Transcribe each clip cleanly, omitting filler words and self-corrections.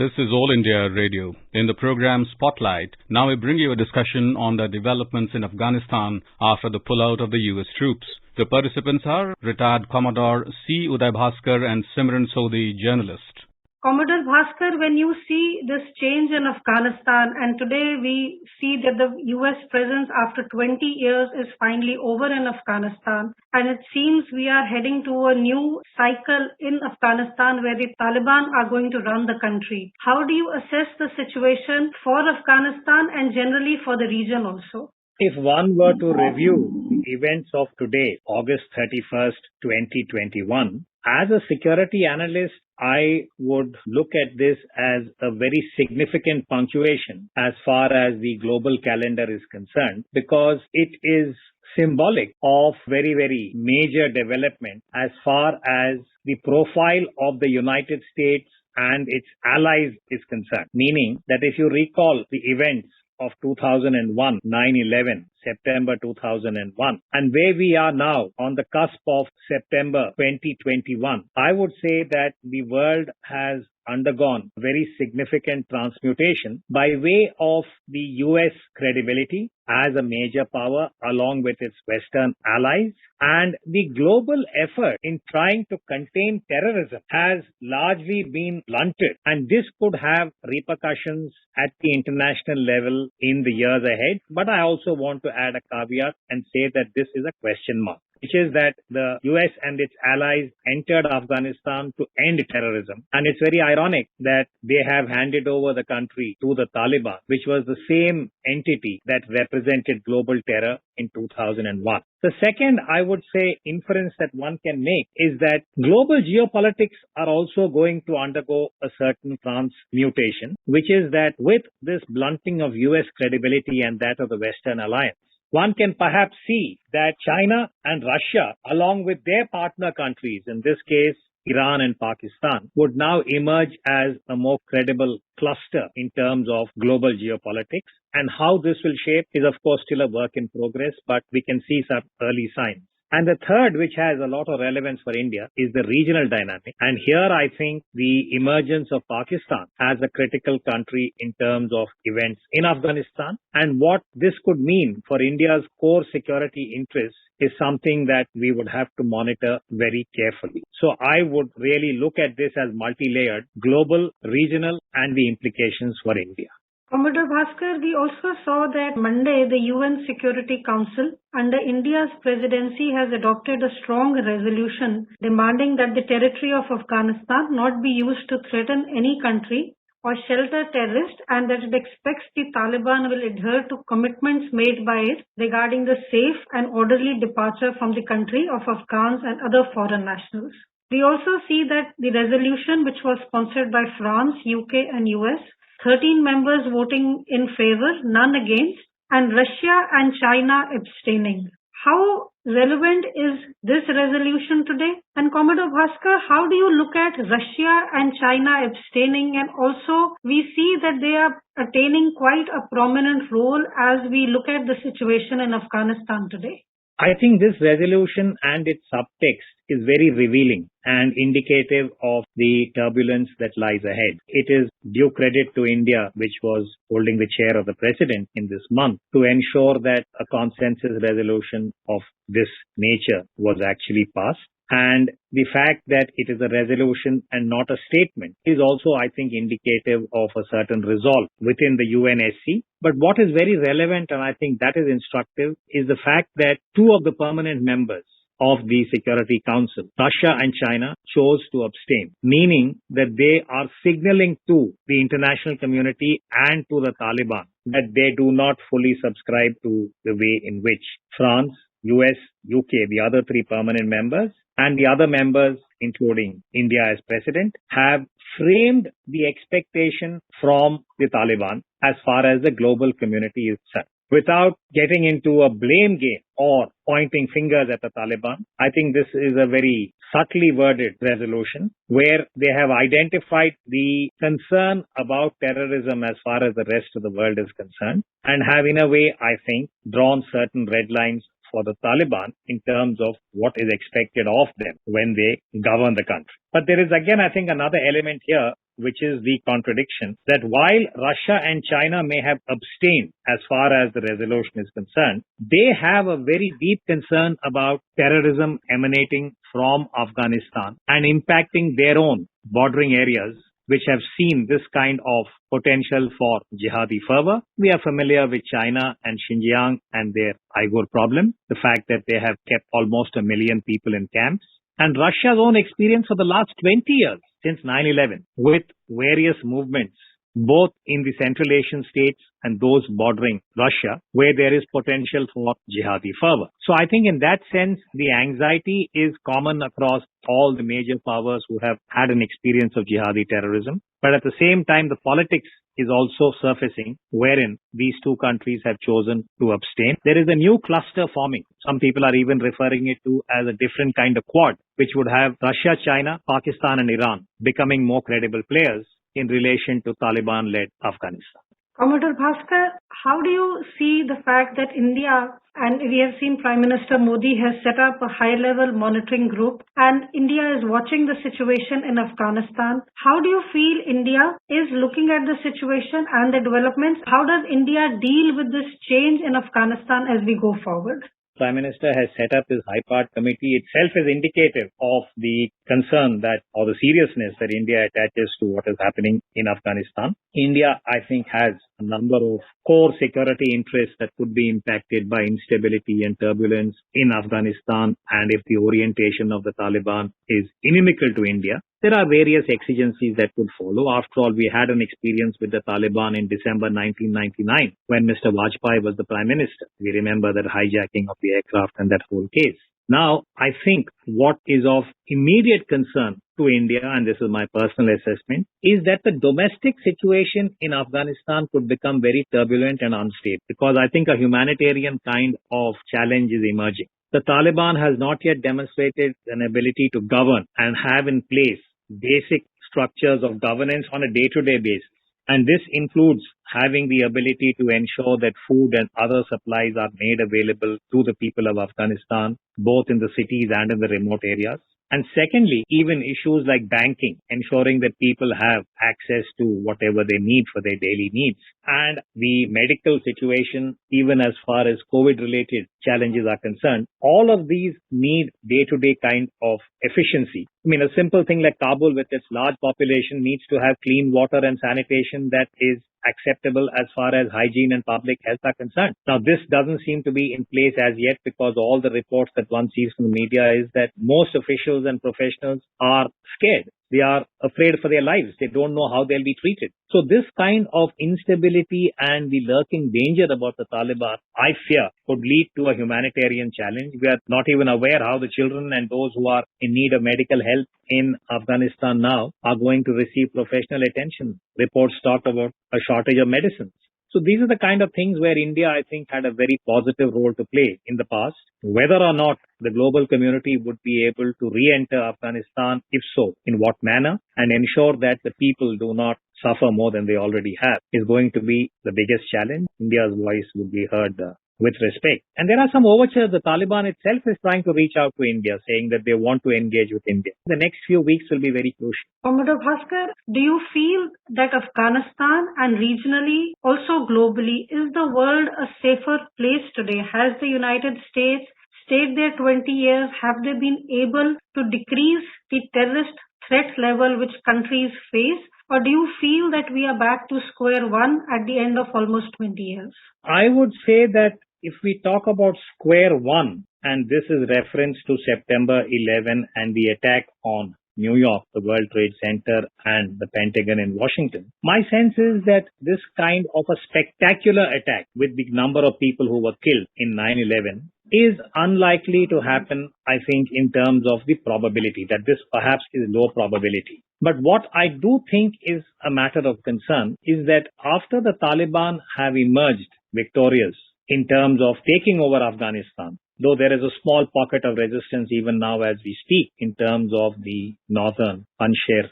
This is All India Radio. In the program Spotlight, now we bring you a discussion on the developments in Afghanistan after the pullout of the US troops. The participants are retired Commodore C. Uday Bhaskar and Simran Sodhi, journalist. Commodore Bhaskar, when you see this change in Afghanistan, and today we see that the US presence after 20 years is finally over in Afghanistan, and it seems we are heading to a new cycle in Afghanistan where the Taliban are going to run the country. How do you assess the situation for Afghanistan and generally for the region also? If one were to review the events of today, August 31st, 2021, as a security analyst, I would look at this as a very significant punctuation as far as the global calendar is concerned, because it is symbolic of very, very major development as far as the profile of the United States and its allies is concerned. Meaning that if you recall the events of 2001, 9/11, September 2001, and where we are now on the cusp of September 2021, I would say that the world has undergone very significant transmutation by way of the US credibility as a major power along with its Western allies, and the global effort in trying to contain terrorism has largely been blunted, and this could have repercussions at the international level in the years ahead. But I also want to add a caveat and say that this is a question mark, which is that the US and its allies entered Afghanistan to end terrorism. And it's very ironic that they have handed over the country to the Taliban, which was the same entity that represented global terror in 2001. The second, I would say, inference that one can make is that global geopolitics are also going to undergo a certain transmutation, which is that with this blunting of US credibility and that of the Western alliance, one can perhaps see that China and Russia, along with their partner countries, in this case, Iran and Pakistan, would now emerge as a more credible cluster in terms of global geopolitics. And how this will shape is, of course, still a work in progress, but we can see some early signs. And the third, which has a lot of relevance for India, is the regional dynamic. And here I think the emergence of Pakistan as a critical country in terms of events in Afghanistan and what this could mean for India's core security interests is something that we would have to monitor very carefully. So I would really look at this as multi-layered, global, regional, and the implications for India. Commodore Bhaskar, we also saw that Monday the UN Security Council under India's presidency has adopted a strong resolution demanding that the territory of Afghanistan not be used to threaten any country or shelter terrorists, and that it expects the Taliban will adhere to commitments made by it regarding the safe and orderly departure from the country of Afghans and other foreign nationals. We also see that the resolution, which was sponsored by France, UK and US, 13 members voting in favor, none against, and Russia and China abstaining. How relevant is this resolution today? And Commodore Bhaskar, how do you look at Russia and China abstaining? And also, we see that they are attaining quite a prominent role as we look at the situation in Afghanistan today. I think this resolution and its subtext is very revealing and indicative of the turbulence that lies ahead. It is due credit to India, which was holding the chair of the president in this month, to ensure that a consensus resolution of this nature was actually passed. And the fact that it is a resolution and not a statement is also, I think, indicative of a certain resolve within the UNSC. But what is very relevant, and I think that is instructive, is the fact that two of the permanent members of the Security Council, Russia and China, chose to abstain, meaning that they are signaling to the international community and to the Taliban that they do not fully subscribe to the way in which France, US, UK, the other three permanent members, and the other members, including India as president, have framed the expectation from the Taliban as far as the global community is concerned. Without getting into a blame game or pointing fingers at the Taliban, I think this is a very subtly worded resolution where they have identified the concern about terrorism as far as the rest of the world is concerned and have, in a way, I think, drawn certain red lines for the Taliban in terms of what is expected of them when they govern the country. But there is again, I think, another element here which is the contradiction, that while Russia and China may have abstained as far as the resolution is concerned, they have a very deep concern about terrorism emanating from Afghanistan and impacting their own bordering areas, which have seen this kind of potential for jihadi fervor. We are familiar with China and Xinjiang and their Uyghur problem, the fact that they have kept almost 1 million people in camps, and Russia's own experience for the last 20 years since 9/11 with various movements, both in the Central Asian states and those bordering Russia, where there is potential for jihadi fervor. So I think in that sense, the anxiety is common across all the major powers who have had an experience of jihadi terrorism. But at the same time, the politics is also surfacing, wherein these two countries have chosen to abstain. There is a new cluster forming. Some people are even referring it to as a different kind of quad, which would have Russia, China, Pakistan, and Iran becoming more credible players in relation to Taliban-led Afghanistan. Commodore Bhaskar, how do you see the fact that India, and we have seen Prime Minister Modi has set up a high-level monitoring group, and India is watching the situation in Afghanistan? How do you feel India is looking at the situation and the developments? How does India deal with this change in Afghanistan as we go forward? Prime Minister has set up this high-part committee itself is indicative of the concern that, or the seriousness that India attaches to what is happening in Afghanistan. India, I think, has a number of core security interests that could be impacted by instability and turbulence in Afghanistan, and if the orientation of the Taliban is inimical to India. There are various exigencies that could follow. After all, we had an experience with the Taliban in December 1999 when Mr. Vajpayee was the Prime Minister. We remember that hijacking of the aircraft and that whole case. Now, I think what is of immediate concern to India, and this is my personal assessment, is that the domestic situation in Afghanistan could become very turbulent and unstable, because I think a humanitarian kind of challenge is emerging. The Taliban has not yet demonstrated an ability to govern and have in place basic structures of governance on a day-to-day basis. And this includes having the ability to ensure that food and other supplies are made available to the people of Afghanistan, both in the cities and in the remote areas. And secondly, even issues like banking, ensuring that people have access to whatever they need for their daily needs. And the medical situation, even as far as COVID-related challenges are concerned, all of these need day-to-day kind of efficiency. I mean, a simple thing like Kabul with its large population needs to have clean water and sanitation that is acceptable as far as hygiene and public health are concerned. Now, this doesn't seem to be in place as yet, because all the reports that one sees from the media is that most officials and professionals are scared. They are afraid for their lives. They don't know how they'll be treated. So this kind of instability and the lurking danger about the Taliban, I fear, could lead to a humanitarian challenge. We are not even aware how the children and those who are in need of medical help in Afghanistan now are going to receive professional attention. Reports talk about a shortage of medicines. So these are the kind of things where India, I think, had a very positive role to play in the past. Whether or not the global community would be able to re-enter Afghanistan, if so, in what manner, and ensure that the people do not suffer more than they already have, is going to be the biggest challenge. India's voice would be heard with respect. And there are some overtures. The Taliban itself is trying to reach out to India, saying that they want to engage with India. The next few weeks will be very crucial. Commodore Bhaskar, do you feel that Afghanistan and regionally, also globally, is the world a safer place today? Has the United States stayed there 20 years? Have they been able to decrease the terrorist threat level which countries face? Or do you feel that we are back to square one at the end of almost 20 years? I would say that if we talk about square one, and this is reference to September 11 and the attack on New York, the World Trade Center, and the Pentagon in Washington, my sense is that this kind of a spectacular attack with the number of people who were killed in 9/11 is unlikely to happen, I think, in terms of the probability, that this perhaps is low probability. But what I do think is a matter of concern is that after the Taliban have emerged victorious in terms of taking over Afghanistan, though there is a small pocket of resistance even now as we speak in terms of the northern Panjshir,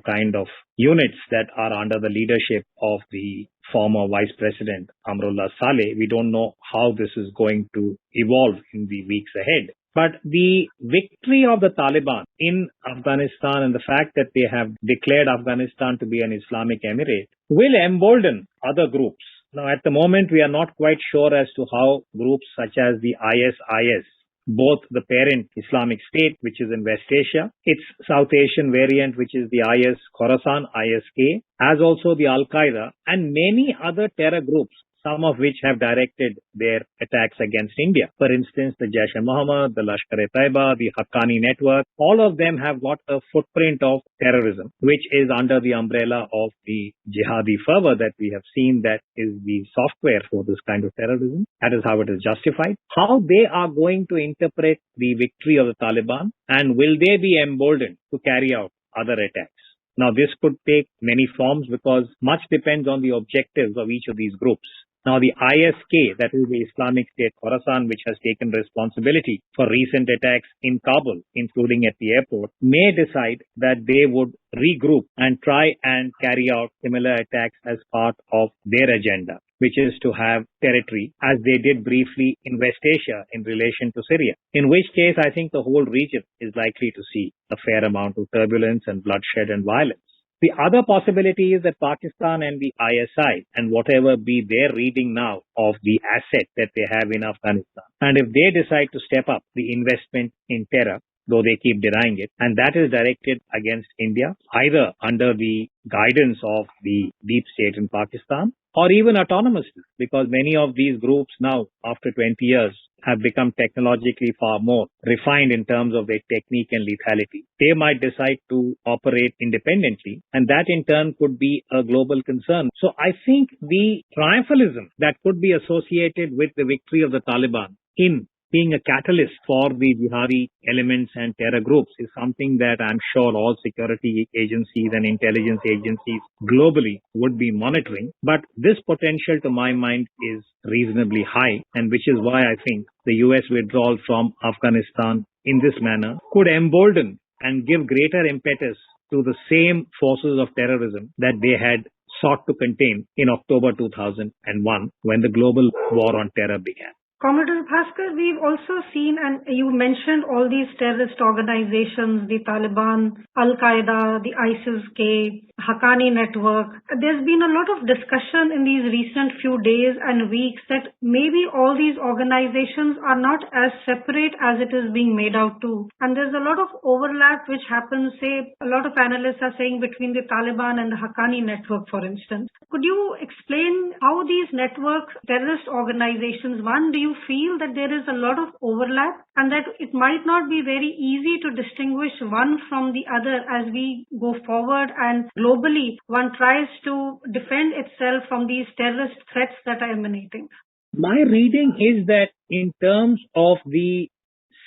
kind of units that are under the leadership of the former Vice President Amrullah Saleh. We don't know how this is going to evolve in the weeks ahead. But the victory of the Taliban in Afghanistan and the fact that they have declared Afghanistan to be an Islamic emirate will embolden other groups. Now, at the moment, we are not quite sure as to how groups such as the ISIS, both the parent Islamic State, which is in West Asia, its South Asian variant, which is the IS Khorasan, ISK, as also the Al-Qaeda and many other terror groups, some of which have directed their attacks against India. For instance, the Jaish-e-Mohammed, the Lashkar-e-Taiba, the Haqqani network, all of them have got a footprint of terrorism, which is under the umbrella of the jihadi fervor that we have seen that is the software for this kind of terrorism. That is how it is justified. How they are going to interpret the victory of the Taliban, and will they be emboldened to carry out other attacks? Now, this could take many forms because much depends on the objectives of each of these groups. Now, the ISK, that is the Islamic State Khorasan, which has taken responsibility for recent attacks in Kabul, including at the airport, may decide that they would regroup and try and carry out similar attacks as part of their agenda, which is to have territory, as they did briefly in West Asia in relation to Syria, in which case I think the whole region is likely to see a fair amount of turbulence and bloodshed and violence. The other possibility is that Pakistan and the ISI, and whatever be their reading now of the asset that they have in Afghanistan, and if they decide to step up the investment in terror, though they keep denying it, and that is directed against India, either under the guidance of the deep state in Pakistan or even autonomously, because many of these groups now, after 20 years, have become technologically far more refined in terms of their technique and lethality. They might decide to operate independently, and that in turn could be a global concern. So I think the triumphalism that could be associated with the victory of the Taliban in being a catalyst for the jihadi elements and terror groups is something that I'm sure all security agencies and intelligence agencies globally would be monitoring. But this potential, to my mind, is reasonably high, and which is why I think the US withdrawal from Afghanistan in this manner could embolden and give greater impetus to the same forces of terrorism that they had sought to contain in October 2001 when the global war on terror began. Commodore Bhaskar, we've also seen, and you mentioned all these terrorist organizations, the Taliban, Al-Qaeda, the ISIS-K, Haqqani network. There's been a lot of discussion in these recent few days and weeks that maybe all these organizations are not as separate as it is being made out to. And there's a lot of overlap which happens, say, a lot of analysts are saying between the Taliban and the Haqqani network, for instance. Could you explain how these networks, terrorist organizations, one, do you feel that there is a lot of overlap and that it might not be very easy to distinguish one from the other as we go forward and globally one tries to defend itself from these terrorist threats that are emanating? My reading is that in terms of the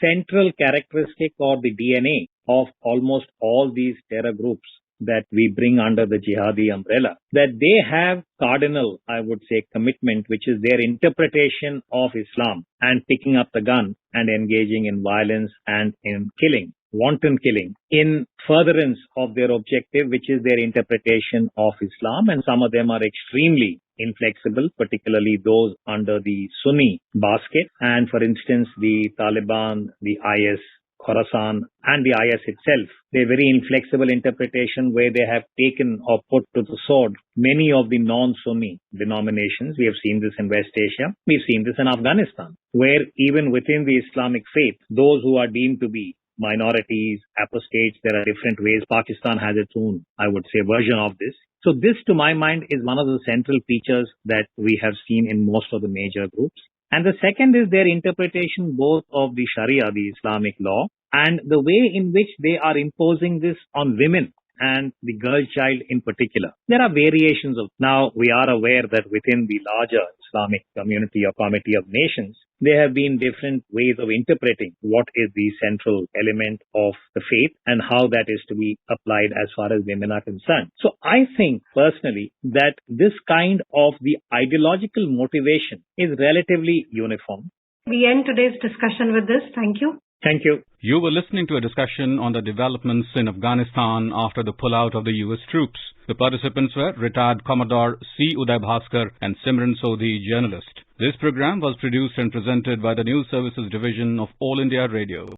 central characteristic or the DNA of almost all these terror groups that we bring under the jihadi umbrella, that they have cardinal, I would say, commitment, which is their interpretation of Islam and picking up the gun and engaging in violence and in killing, wanton killing, in furtherance of their objective, which is their interpretation of Islam. And some of them are extremely inflexible, particularly those under the Sunni basket. And for instance, the Taliban, the IS, Khorasan and the IS itself, their very inflexible interpretation where they have taken or put to the sword many of the non-Sunni denominations. We have seen this in West Asia. We've seen this in Afghanistan, where even within the Islamic faith, those who are deemed to be minorities, apostates, there are different ways. Pakistan has its own, I would say, version of this. So this, to my mind, is one of the central features that we have seen in most of the major groups. And the second is their interpretation both of the Sharia, the Islamic law, and the way in which they are imposing this on women and the girl child in particular. There are variations of. Now, we are aware that within the larger Islamic community or committee of nations, there have been different ways of interpreting what is the central element of the faith and how that is to be applied as far as women are concerned. So I think personally that this kind of the ideological motivation is relatively uniform. We end today's discussion with this. Thank you. Thank you. You were listening to a discussion on the developments in Afghanistan after the pullout of the US troops. The participants were retired Commodore C. Uday Bhaskar and Simran Sodhi, journalist. This program was produced and presented by the News Services Division of All India Radio.